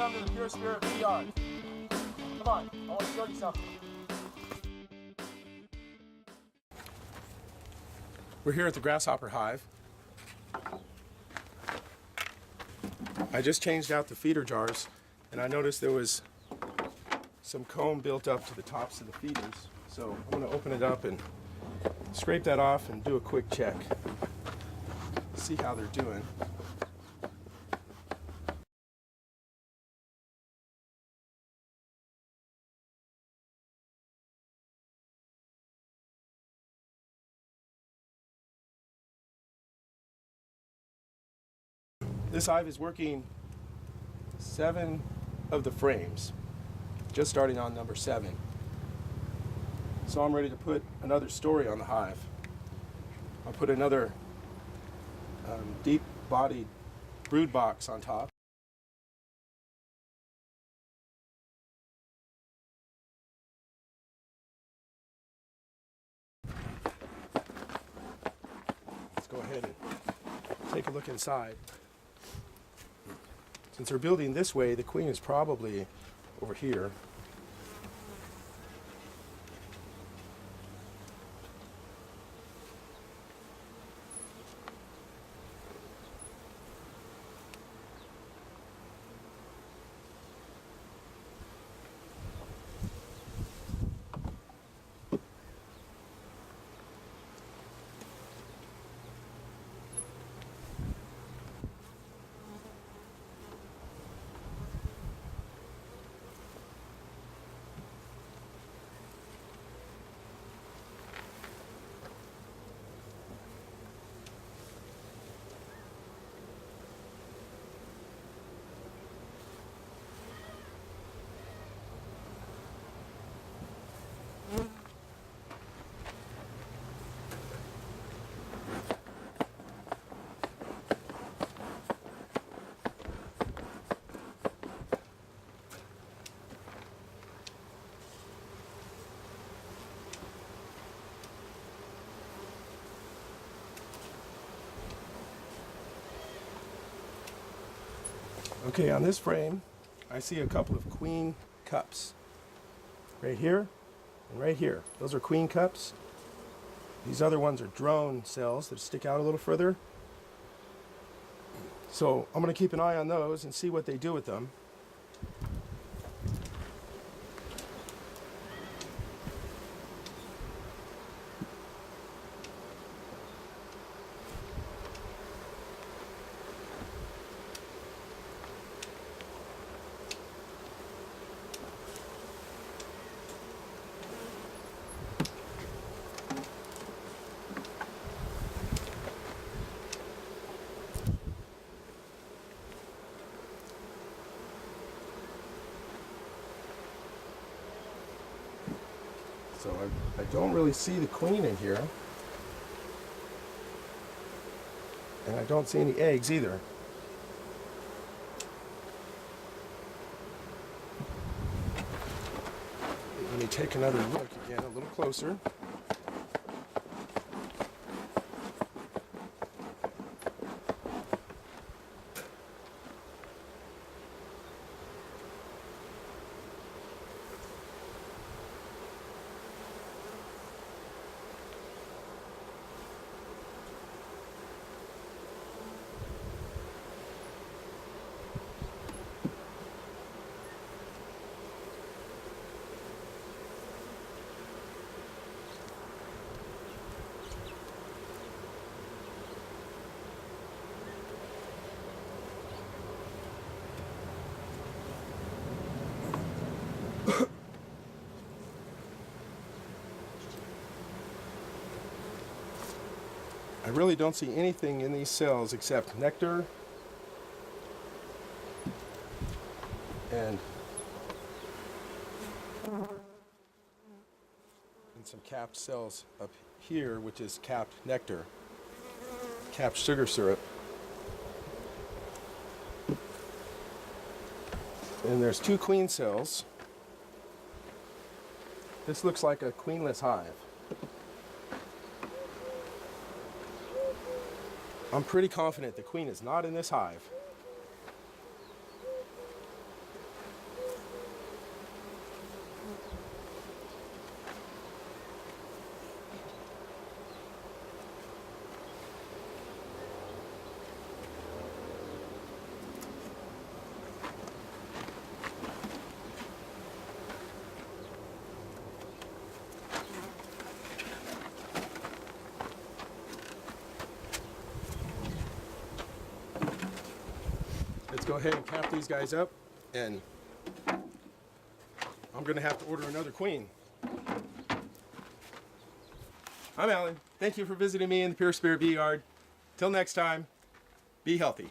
come to the PureSpiritBeeyard. Come on, I want to show you something. We're here at the grasshopper hive. I just changed out the feeder jars, and I noticed there was some comb built up to the tops of the feeders. So I'm going to open it up and scrape that off and do a quick check. See how they're doing. This hive is working 7 of the frames, just starting on number 7. So I'm ready to put another story on the hive. I'll put another deep-bodied brood box on top. Let's go ahead and take a look inside. Since we're building this way, the queen is probably over here. Okay, on this frame, I see a couple of queen cups. Right here and right here. Those are queen cups. These other ones are drone cells that stick out a little further. So I'm going to keep an eye on those and see what they do with them. So I don't really see the queen in here. And I don't see any eggs either. Let me take another look again, a little closer. I really don't see anything in these cells except nectar and some capped cells up here, which is capped nectar, capped sugar syrup. And there's 2 queen cells. This looks like a queenless hive. I'm pretty confident the queen is not in this hive. go ahead and cap these guys up, and I'm going to have to order another queen. I'm Allan. Thank you for visiting me in the Pure Spirit Bee Yard. Till next time, be healthy.